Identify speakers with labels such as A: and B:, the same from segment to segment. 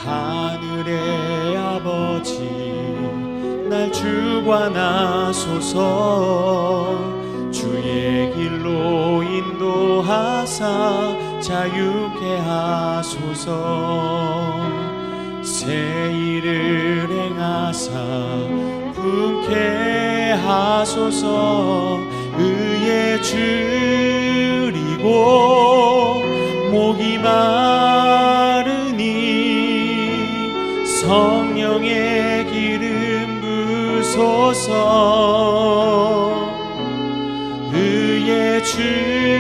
A: 하늘의 아버지 날 주관하소서. 주의 길로 인도하사 자유케 하소서. 새 일을 행하사 품게 하소서. 의에 줄이고 목이 마르니 성령의 기름 부소서. 의에 줄이고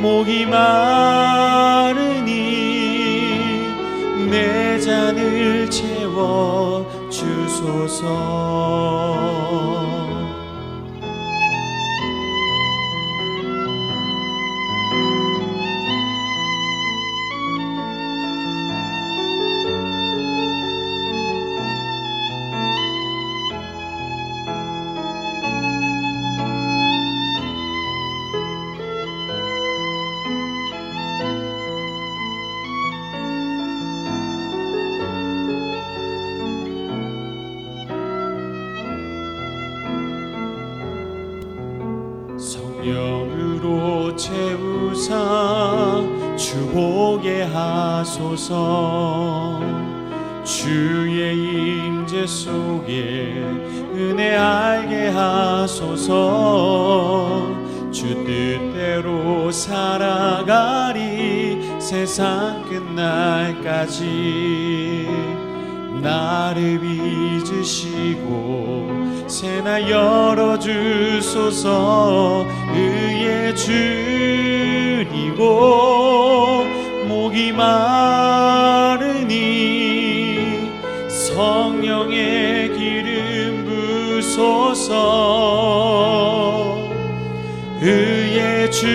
A: 목이 마르니 내 잔을 채워 주소서. 성령으로 채우사 주보게 하소서. 주의 임재 속에 은혜 알게 하소서. 주 뜻대로 살아가리 세상 끝날까지. 나를 빚으시고 새나 열어주소서. 의에 줄이고 목이 마르니 성령의 기름 부소서. 의에 줄이고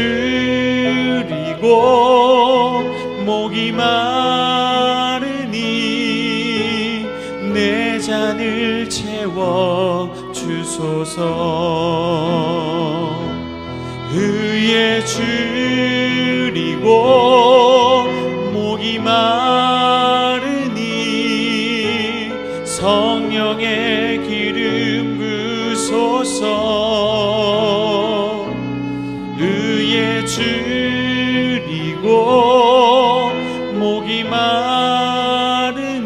A: 목이 마르니 내 잔을 채워 주소서. 의에 줄이고 목이 마르니 성령의 기름 부소서. 의에 줄이고 목이 마르니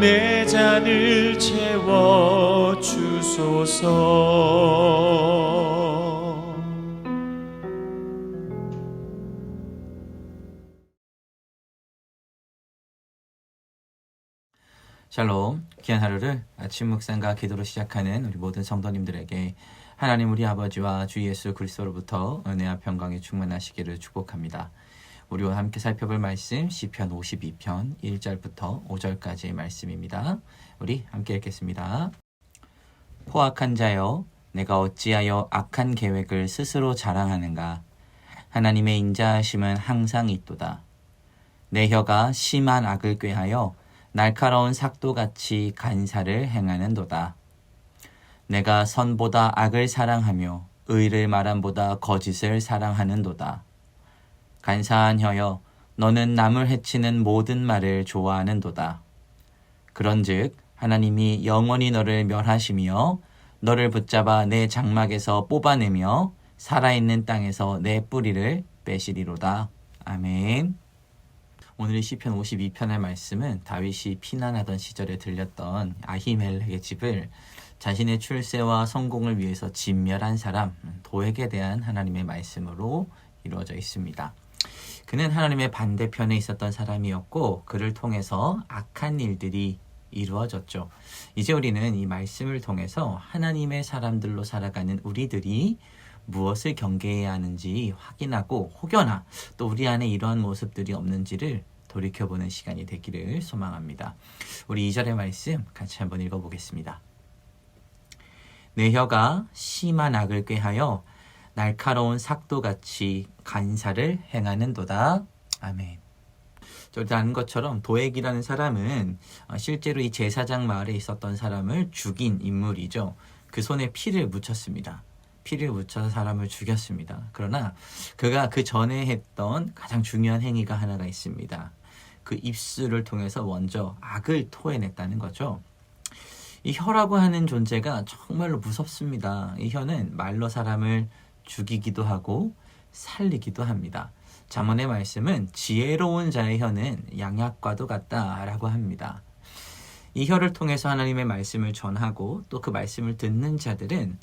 A: 내 잔을 채워 주소서.
B: 샬롬, 귀한 하루를 아침 묵상과 기도로 시작하는 우리 모든 성도님들에게 하나님 우리 아버지와 주 예수 그리스도로부터 은혜와 평강이 충만하시기를 축복합니다. 우리와 함께 살펴볼 말씀 시편 52편 1절부터 5절까지의 말씀입니다. 우리 함께 읽겠습니다. 포악한 자여, 내가 어찌하여 악한 계획을 스스로 자랑하는가? 하나님의 인자하심은 항상 있도다. 내 혀가 심한 악을 꾀하여 날카로운 삭도같이 간사를 행하는도다. 내가 선보다 악을 사랑하며 의를 말함보다 거짓을 사랑하는도다. 간사한 혀여, 너는 남을 해치는 모든 말을 좋아하는도다. 그런즉 하나님이 영원히 너를 멸하시며 너를 붙잡아 내 장막에서 뽑아내며 살아있는 땅에서 내 뿌리를 빼시리로다. 아멘. 오늘 시편 52편의 말씀은 다윗이 피난하던 시절에 들렸던 아히멜렉의 집을 자신의 출세와 성공을 위해서 진멸한 사람 도액에 대한 하나님의 말씀으로 이루어져 있습니다. 그는 하나님의 반대편에 있었던 사람이었고 그를 통해서 악한 일들이 이루어졌죠. 이제 우리는 이 말씀을 통해서 하나님의 사람들로 살아가는 우리들이 무엇을 경계해야 하는지 확인하고 혹여나 또 우리 안에 이러한 모습들이 없는지를 돌이켜보는 시간이 되기를 소망합니다. 우리 2절의 말씀 같이 한번 읽어보겠습니다. 내 혀가 심한 악을 꾀하여 날카로운 삭도같이 간사를 행하는도다. 아멘. 저희도 아는 것처럼 도액이라는 사람은 실제로 이 제사장 마을에 있었던 사람을 죽인 인물이죠. 그 손에 피를 묻혔습니다. 피를 묻혀서 사람을 죽였습니다. 그러나 그가 그 전에 했던 가장 중요한 행위가 하나가 있습니다. 그 입술을 통해서 먼저 악을 토해냈다는 거죠. 이 혀라고 하는 존재가 정말로 무섭습니다. 이 혀는 말로 사람을 죽이기도 하고 살리기도 합니다. 잠언의 말씀은 지혜로운 자의 혀는 양약과도 같다라고 합니다. 이 혀를 통해서 하나님의 말씀을 전하고 또 그 말씀을 듣는 자들은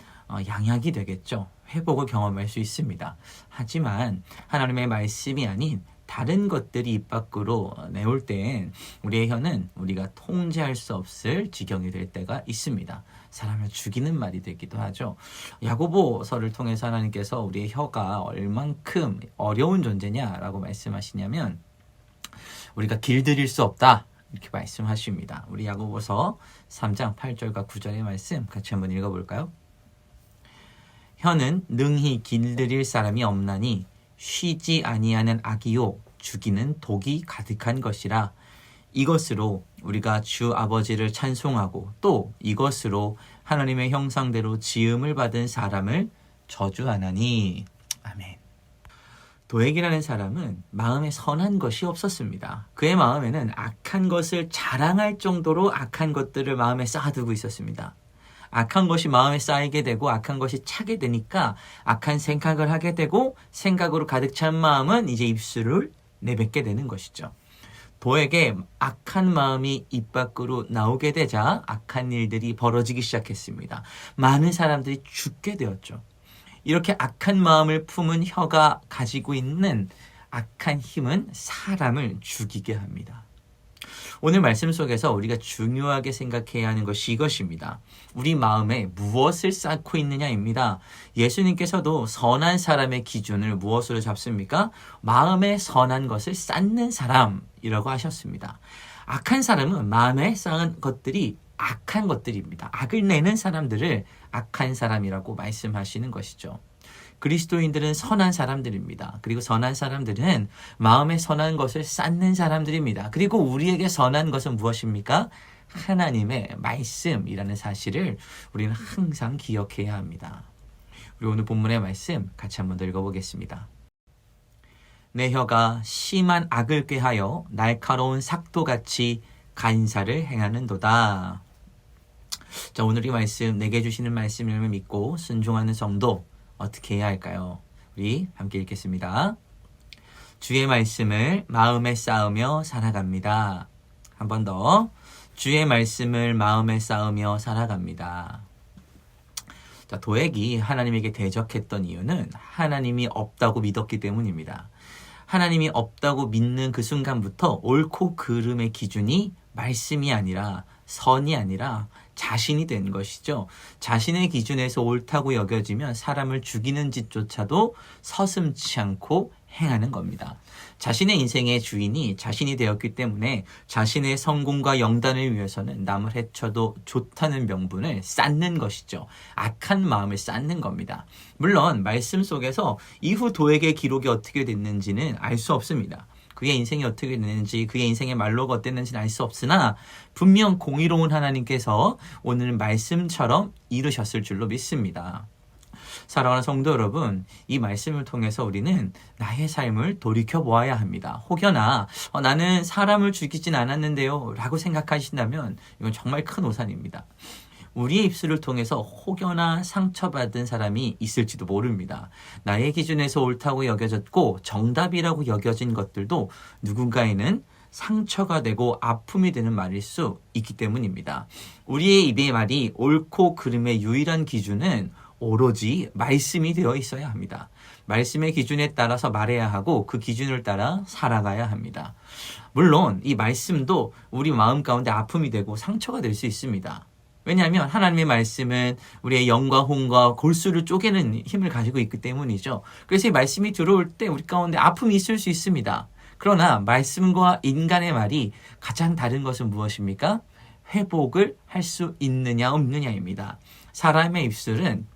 B: 양약이 되겠죠. 회복을 경험할 수 있습니다. 하지만 하나님의 말씀이 아닌 다른 것들이 입 밖으로 내올 땐 우리의 혀는 우리가 통제할 수 없을 지경이 될 때가 있습니다. 사람을 죽이는 말이 되기도 하죠. 야고보서를 통해서 하나님께서 우리의 혀가 얼만큼 어려운 존재냐라고 말씀하시냐면 우리가 길들일 수 없다 이렇게 말씀하십니다. 우리 야고보서 3장 8절과 9절의 말씀 같이 한번 읽어볼까요? 혀는 능히 길들일 사람이 없나니 쉬지 아니하는 악이요 죽이는 독이 가득한 것이라. 이것으로 우리가 주 아버지를 찬송하고 또 이것으로 하나님의 형상대로 지음을 받은 사람을 저주하나니. 아멘. 도액이라는 사람은 마음에 선한 것이 없었습니다. 그의 마음에는 악한 것을 자랑할 정도로 악한 것들을 마음에 쌓아두고 있었습니다. 악한 것이 마음에 쌓이게 되고 악한 것이 차게 되니까 악한 생각을 하게 되고 생각으로 가득 찬 마음은 이제 입술을 내뱉게 되는 것이죠. 도에게 악한 마음이 입 밖으로 나오게 되자 악한 일들이 벌어지기 시작했습니다. 많은 사람들이 죽게 되었죠. 이렇게 악한 마음을 품은 혀가 가지고 있는 악한 힘은 사람을 죽이게 합니다. 오늘 말씀 속에서 우리가 중요하게 생각해야 하는 것이 이것입니다. 우리 마음에 무엇을 쌓고 있느냐입니다. 예수님께서도 선한 사람의 기준을 무엇으로 잡습니까? 마음에 선한 것을 쌓는 사람이라고 하셨습니다. 악한 사람은 마음에 쌓은 것들이 악한 것들입니다. 악을 내는 사람들을 악한 사람이라고 말씀하시는 것이죠. 그리스도인들은 선한 사람들입니다. 그리고 선한 사람들은 마음에 선한 것을 쌓는 사람들입니다. 그리고 우리에게 선한 것은 무엇입니까? 하나님의 말씀이라는 사실을 우리는 항상 기억해야 합니다. 우리 오늘 본문의 말씀 같이 한번 더 읽어보겠습니다. 내 혀가 심한 악을 꾀하여 날카로운 삭도같이 간사를 행하는도다. 자, 오늘 이 말씀, 내게 주시는 말씀을 믿고 순종하는 성도 어떻게 해야 할까요? 우리 함께 읽겠습니다. 주의 말씀을 마음에 쌓으며 살아갑니다. 한 번 더. 주의 말씀을 마음에 쌓으며 살아갑니다. 자, 도액이 하나님에게 대적했던 이유는 하나님이 없다고 믿었기 때문입니다. 하나님이 없다고 믿는 그 순간부터 옳고 그름의 기준이 말씀이 아니라 선이 아니라 자신이 된 것이죠. 자신의 기준에서 옳다고 여겨지면 사람을 죽이는 짓조차도 서슴지 않고 행하는 겁니다. 자신의 인생의 주인이 자신이 되었기 때문에 자신의 성공과 영단을 위해서는 남을 해쳐도 좋다는 명분을 쌓는 것이죠. 악한 마음을 쌓는 겁니다. 물론 말씀 속에서 이후 도액의 기록이 어떻게 됐는지는 알 수 없습니다. 그의 인생이 어떻게 됐는지, 그의 인생의 말로가 어땠는지는 알 수 없으나 분명 공의로운 하나님께서 오늘 말씀처럼 이루셨을 줄로 믿습니다. 사랑하는 성도 여러분, 이 말씀을 통해서 우리는 나의 삶을 돌이켜보아야 합니다. 혹여나 나는 사람을 죽이진 않았는데요 라고 생각하신다면 이건 정말 큰 오산입니다. 우리의 입술을 통해서 혹여나 상처받은 사람이 있을지도 모릅니다. 나의 기준에서 옳다고 여겨졌고 정답이라고 여겨진 것들도 누군가에는 상처가 되고 아픔이 되는 말일 수 있기 때문입니다. 우리의 입의 말이 옳고 그름의 유일한 기준은 오로지 말씀이 되어 있어야 합니다. 말씀의 기준에 따라서 말해야 하고 그 기준을 따라 살아가야 합니다. 물론 이 말씀도 우리 마음 가운데 아픔이 되고 상처가 될 수 있습니다. 왜냐하면 하나님의 말씀은 우리의 영과 혼과 골수를 쪼개는 힘을 가지고 있기 때문이죠. 그래서 이 말씀이 들어올 때 우리 가운데 아픔이 있을 수 있습니다. 그러나 말씀과 인간의 말이 가장 다른 것은 무엇입니까? 회복을 할 수 있느냐 없느냐입니다. 사람의 입술은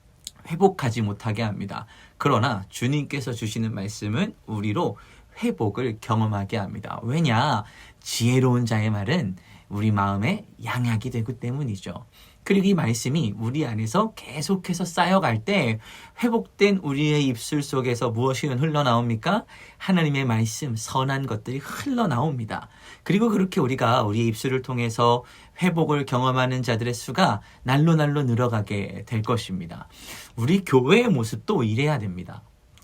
B: 회복하지 못하게 합니다. 그러나 주님께서 주시는 말씀은 우리로 회복을 경험하게 합니다. 왜냐? 지혜로운 자의 말은 우리 마음에 양약이 되기 때문이죠. 그리고 이 말씀이 우리 안에서 계속해서 쌓여갈 때 회복된 우리의 입술 속에서 무엇이 흘러나옵니까? 하나님의 말씀, 선한 것들이 흘러나옵니다. 그리고 그렇게 우리가 우리의 입술을 통해서 회복을 경험하는 자들의 수가 날로 늘어가게 될 것입니다. 우리 교회의 모습도 이래야 됩니다.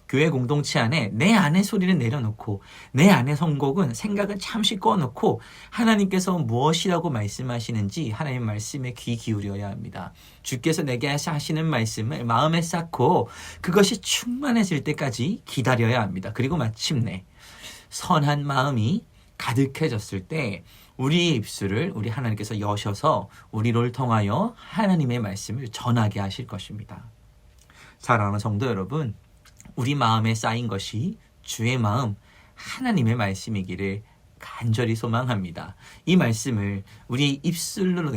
B: 교회 공동체 안에 내 안의 소리는 내려놓고 내 안의 선곡은 생각은 잠시 꺼놓고 하나님께서 무엇이라고 말씀하시는지 하나님의 말씀에 귀 기울여야 합니다. 주께서 내게 하시는 말씀을 마음에 쌓고 그것이 충만해질 때까지 기다려야 합니다. 그리고 마침내 선한 마음이 가득해졌을 때 우리의 입술을 우리 하나님께서 여셔서 우리를 통하여 하나님의 말씀을 전하게 하실 것입니다. 사랑하는 성도 여러분, 우리 마음에 쌓인 것이 주의 마음, 하나님의 말씀이기를 간절히 소망합니다. 이 말씀을 우리 입술로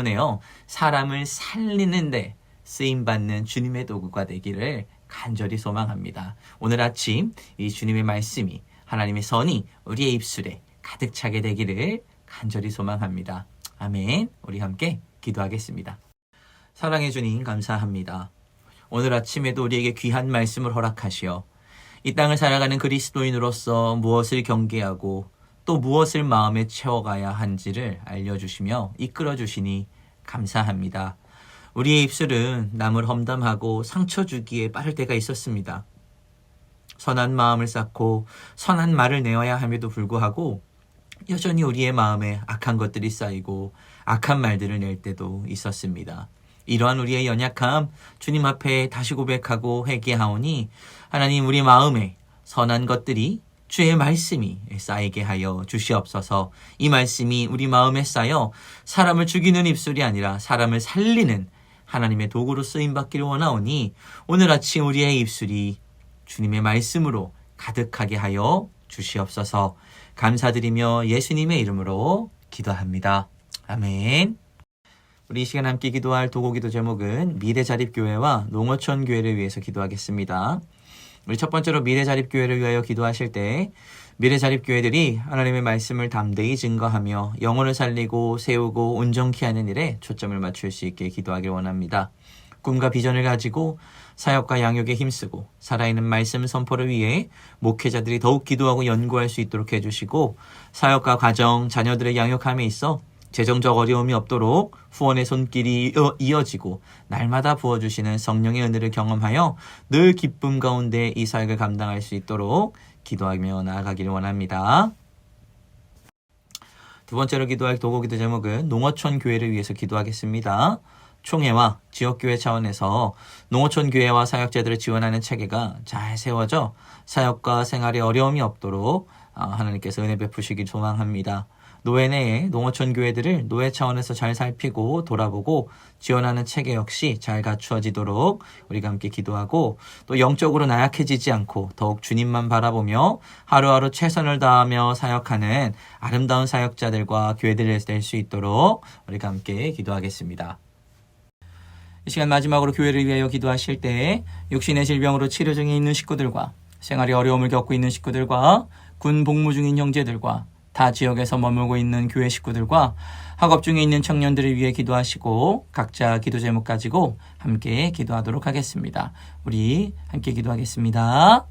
B: 내어 사람을 살리는데 쓰임받는 주님의 도구가 되기를 간절히 소망합니다. 오늘 아침 이 주님의 말씀이, 하나님의 선이 우리의 입술에 가득 차게 되기를 간절히 소망합니다. 아멘. 우리 함께 기도하겠습니다. 사랑해 주님 감사합니다. 오늘 아침에도 우리에게 귀한 말씀을 허락하시어 이 땅을 살아가는 그리스도인으로서 무엇을 경계하고 또 무엇을 마음에 채워가야 한지를 알려주시며 이끌어주시니 감사합니다. 우리의 입술은 남을 험담하고 상처 주기에 빠를 때가 있었습니다. 선한 마음을 쌓고 선한 말을 내어야 함에도 불구하고 여전히 우리의 마음에 악한 것들이 쌓이고 악한 말들을 낼 때도 있었습니다. 이러한 우리의 연약함 주님 앞에 다시 고백하고 회개하오니 하나님 우리 마음에 선한 것들이 주의 말씀이 쌓이게 하여 주시옵소서. 이 말씀이 우리 마음에 쌓여 사람을 죽이는 입술이 아니라 사람을 살리는 하나님의 도구로 쓰임받기를 원하오니 오늘 아침 우리의 입술이 주님의 말씀으로 가득하게 하여 주시옵소서. 감사드리며 예수님의 이름으로 기도합니다. 아멘. 우리 이 시간 함께 기도할 도구기도 제목은 미래자립교회와 농어촌교회를 위해서 기도하겠습니다. 우리 첫 번째로 미래자립교회를 위하여 기도하실 때 미래자립교회들이 하나님의 말씀을 담대히 증거하며 영혼을 살리고 세우고 온전케 하는 일에 초점을 맞출 수 있게 기도하길 원합니다. 꿈과 비전을 가지고 사역과 양육에 힘쓰고 살아있는 말씀 선포를 위해 목회자들이 더욱 기도하고 연구할 수 있도록 해주시고 사역과 가정, 자녀들의 양육함에 있어 재정적 어려움이 없도록 후원의 손길이 이어지고 날마다 부어주시는 성령의 은혜를 경험하여 늘 기쁨 가운데 이 사역을 감당할 수 있도록 기도하며 나아가기를 원합니다. 두 번째로 기도할 도구기도 제목은 농어촌 교회를 위해서 기도하겠습니다. 총회와 지역교회 차원에서 농어촌 교회와 사역자들을 지원하는 체계가 잘 세워져 사역과 생활에 어려움이 없도록 하나님께서 은혜 베푸시길 소망합니다. 노회 내에 농어촌 교회들을 노회 차원에서 잘 살피고 돌아보고 지원하는 체계 역시 잘 갖추어지도록 우리가 함께 기도하고 또 영적으로 나약해지지 않고 더욱 주님만 바라보며 하루하루 최선을 다하며 사역하는 아름다운 사역자들과 교회들을 될 수 있도록 우리가 함께 기도하겠습니다. 이 시간 마지막으로 교회를 위하여 기도하실 때 육신의 질병으로 치료 중에 있는 식구들과 생활에 어려움을 겪고 있는 식구들과 군 복무 중인 형제들과 타 지역에서 머물고 있는 교회 식구들과 학업 중에 있는 청년들을 위해 기도하시고 각자 기도 제목 가지고 함께 기도하도록 하겠습니다. 우리 함께 기도하겠습니다.